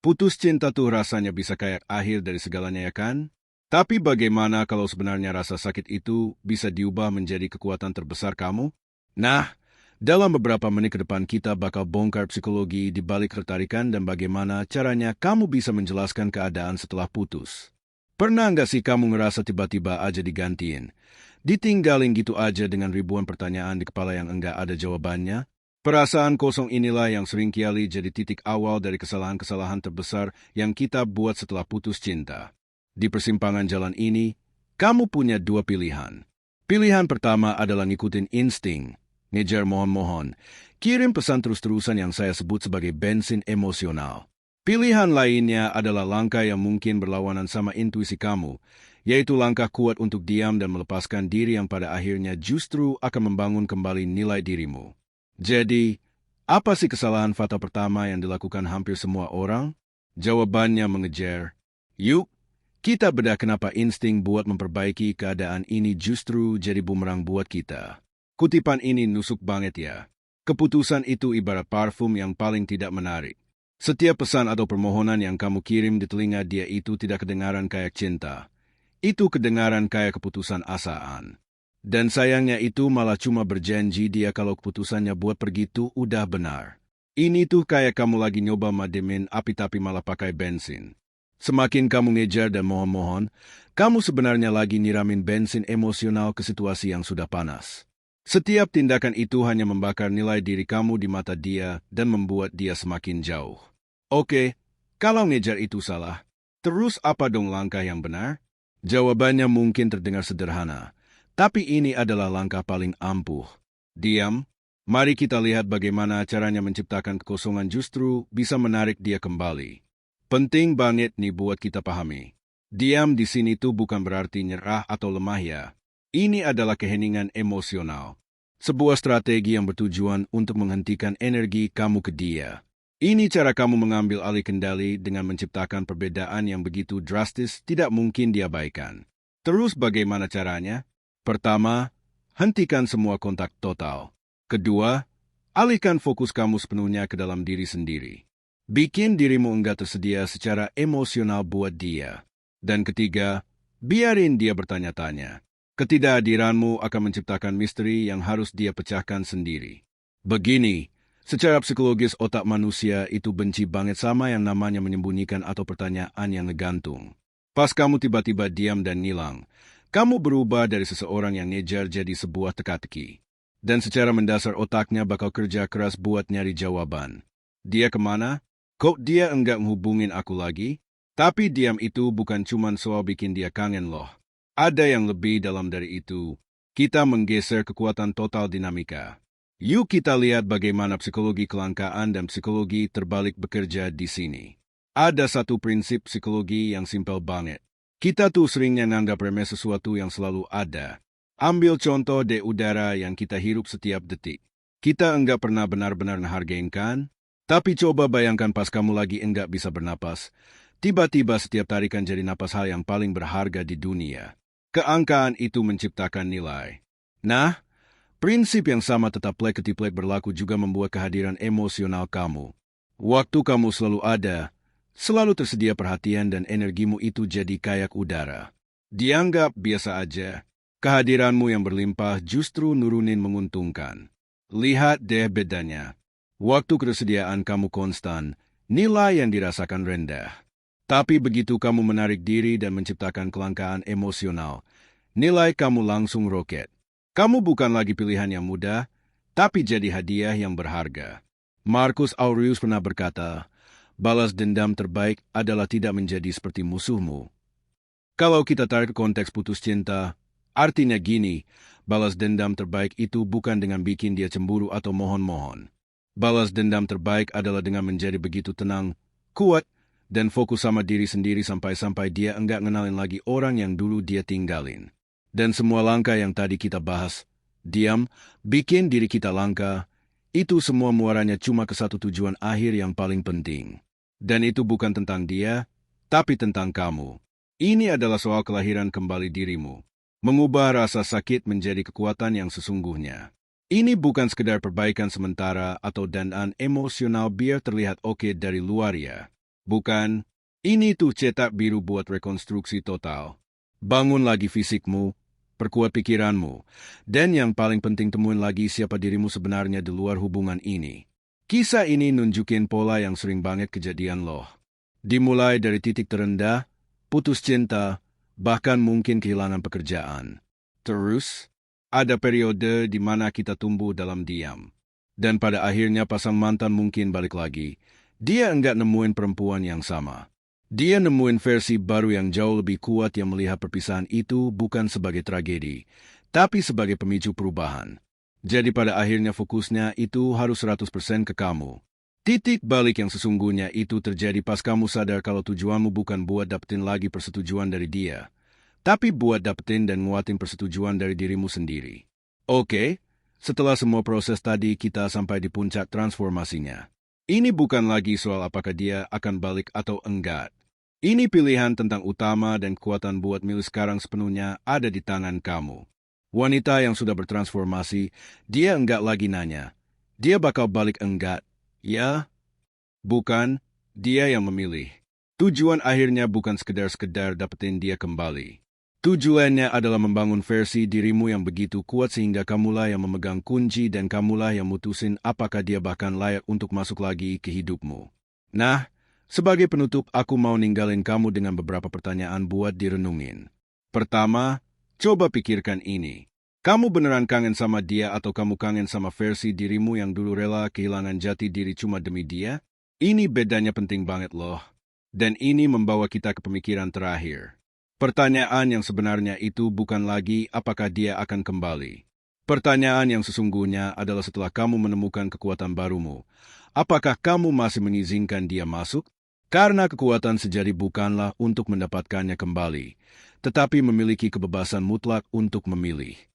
Putus cinta tuh rasanya bisa kayak akhir dari segalanya ya kan? Tapi bagaimana kalau sebenarnya rasa sakit itu bisa diubah menjadi kekuatan terbesar kamu? Nah, dalam beberapa menit ke depan kita bakal bongkar psikologi di balik ketertarikan dan bagaimana caranya kamu bisa menjelaskan keadaan setelah putus. Pernah nggak sih kamu ngerasa tiba-tiba aja digantiin? Ditinggalin gitu aja dengan ribuan pertanyaan di kepala yang enggak ada jawabannya? Perasaan kosong inilah yang seringkali jadi titik awal dari kesalahan-kesalahan terbesar yang kita buat setelah putus cinta. Di persimpangan jalan ini, kamu punya dua pilihan. Pilihan pertama adalah ngikutin insting, ngejar mohon-mohon, kirim pesan terus-terusan yang saya sebut sebagai bensin emosional. Pilihan lainnya adalah langkah yang mungkin berlawanan sama intuisi kamu, yaitu langkah kuat untuk diam dan melepaskan diri yang pada akhirnya justru akan membangun kembali nilai dirimu. Jadi, apa sih kesalahan fatal pertama yang dilakukan hampir semua orang? Jawabannya mengejar. Yuk, kita bedah kenapa insting buat memperbaiki keadaan ini justru jadi bumerang buat kita. Kutipan ini nusuk banget ya. Keputusan itu ibarat parfum yang paling tidak menarik. Setiap pesan atau permohonan yang kamu kirim di telinga dia itu tidak kedengaran kayak cinta. Itu kedengaran kayak keputusan asaan. Dan sayangnya itu malah cuma berjanji dia kalau keputusannya buat pergi tuh udah benar. Ini tuh kayak kamu lagi nyoba mademin api tapi malah pakai bensin. Semakin kamu ngejar dan mohon-mohon, kamu sebenarnya lagi nyiramin bensin emosional ke situasi yang sudah panas. Setiap tindakan itu hanya membakar nilai diri kamu di mata dia dan membuat dia semakin jauh. Oke, kalau ngejar itu salah, terus apa dong langkah yang benar? Jawabannya mungkin terdengar sederhana. Tapi ini adalah langkah paling ampuh. Diam, mari kita lihat bagaimana caranya menciptakan kekosongan justru bisa menarik dia kembali. Penting banget nih buat kita pahami. Diam di sini tuh bukan berarti nyerah atau lemah ya. Ini adalah keheningan emosional. Sebuah strategi yang bertujuan untuk menghentikan energi kamu ke dia. Ini cara kamu mengambil alih kendali dengan menciptakan perbedaan yang begitu drastis tidak mungkin diabaikan. Terus bagaimana caranya? Pertama, hentikan semua kontak total. Kedua, alihkan fokus kamu sepenuhnya ke dalam diri sendiri. Bikin dirimu enggak tersedia secara emosional buat dia. Dan ketiga, biarin dia bertanya-tanya. Ketidakhadiranmu akan menciptakan misteri yang harus dia pecahkan sendiri. Begini, secara psikologis otak manusia itu benci banget sama yang namanya menyembunyikan atau pertanyaan yang ngegantung. Pas kamu tiba-tiba diam dan ngilang, kamu berubah dari seseorang yang ngejar jadi sebuah teka-teki. Dan secara mendasar otaknya bakal kerja keras buat nyari jawaban. Dia kemana? Kok dia enggak menghubungin aku lagi? Tapi diam itu bukan cuma soal bikin dia kangen loh. Ada yang lebih dalam dari itu. Kita menggeser kekuatan total dinamika. Yuk kita lihat bagaimana psikologi kelangkaan dan psikologi terbalik bekerja di sini. Ada satu prinsip psikologi yang simpel banget. Kita tuh seringnya nganggap remeh sesuatu yang selalu ada. Ambil contoh deh udara yang kita hirup setiap detik. Kita enggak pernah benar-benar ngehargain kan? Tapi coba bayangkan pas kamu lagi enggak bisa bernapas. Tiba-tiba setiap tarikan jadi napas hal yang paling berharga di dunia. Keangkaan itu menciptakan nilai. Nah, prinsip yang sama tetap plek-ketiplek berlaku juga membuat kehadiran emosional kamu. Waktu kamu selalu ada, selalu tersedia perhatian dan energimu itu jadi kayak udara. Dianggap biasa aja, kehadiranmu yang berlimpah justru nurunin menguntungkan. Lihat deh bedanya. Waktu ketersediaan kamu konstan, nilai yang dirasakan rendah. Tapi begitu kamu menarik diri dan menciptakan kelangkaan emosional, nilai kamu langsung roket. Kamu bukan lagi pilihan yang mudah, tapi jadi hadiah yang berharga. Marcus Aurelius pernah berkata, balas dendam terbaik adalah tidak menjadi seperti musuhmu. Kalau kita tarik ke konteks putus cinta, artinya gini, balas dendam terbaik itu bukan dengan bikin dia cemburu atau mohon-mohon. Balas dendam terbaik adalah dengan menjadi begitu tenang, kuat, dan fokus sama diri sendiri sampai-sampai dia enggak ngenalin lagi orang yang dulu dia tinggalin. Dan semua langkah yang tadi kita bahas, diam, bikin diri kita langka, itu semua muaranya cuma ke satu tujuan akhir yang paling penting. Dan itu bukan tentang dia, tapi tentang kamu. Ini adalah soal kelahiran kembali dirimu. Mengubah rasa sakit menjadi kekuatan yang sesungguhnya. Ini bukan sekedar perbaikan sementara atau danaan emosional biar terlihat oke dari luar ya. Bukan, ini tuh cetak biru buat rekonstruksi total. Bangun lagi fisikmu, perkuat pikiranmu, dan yang paling penting temuin lagi siapa dirimu sebenarnya di luar hubungan ini. Kisah ini nunjukin pola yang sering banget kejadian loh. Dimulai dari titik terendah, putus cinta, bahkan mungkin kehilangan pekerjaan. Terus, ada periode di mana kita tumbuh dalam diam. Dan pada akhirnya pasang mantan mungkin balik lagi. Dia enggak nemuin perempuan yang sama. Dia nemuin versi baru yang jauh lebih kuat yang melihat perpisahan itu bukan sebagai tragedi, tapi sebagai pemicu perubahan. Jadi pada akhirnya fokusnya itu harus 100% ke kamu. Titik balik yang sesungguhnya itu terjadi pas kamu sadar kalau tujuanmu bukan buat dapetin lagi persetujuan dari dia, tapi buat dapetin dan nguatin persetujuan dari dirimu sendiri. Oke, setelah semua proses tadi kita sampai di puncak transformasinya. Ini bukan lagi soal apakah dia akan balik atau enggak. Ini pilihan tentang utama dan kekuatan buat milih sekarang sepenuhnya ada di tangan kamu. Wanita yang sudah bertransformasi, dia enggak lagi nanya. Dia bakal balik enggak? Ya? Bukan, dia yang memilih. Tujuan akhirnya bukan sekedar dapetin dia kembali. Tujuannya adalah membangun versi dirimu yang begitu kuat sehingga kamulah yang memegang kunci dan kamulah yang mutusin apakah dia bahkan layak untuk masuk lagi ke hidupmu. Nah, sebagai penutup, aku mau ninggalin kamu dengan beberapa pertanyaan buat direnungin. Pertama, coba pikirkan ini. Kamu beneran kangen sama dia atau kamu kangen sama versi dirimu yang dulu rela kehilangan jati diri cuma demi dia? Ini bedanya penting banget loh. Dan ini membawa kita ke pemikiran terakhir. Pertanyaan yang sebenarnya itu bukan lagi apakah dia akan kembali. Pertanyaan yang sesungguhnya adalah setelah kamu menemukan kekuatan barumu, apakah kamu masih mengizinkan dia masuk? Karena kekuatan sejati bukanlah untuk mendapatkannya kembali, tetapi memiliki kebebasan mutlak untuk memilih.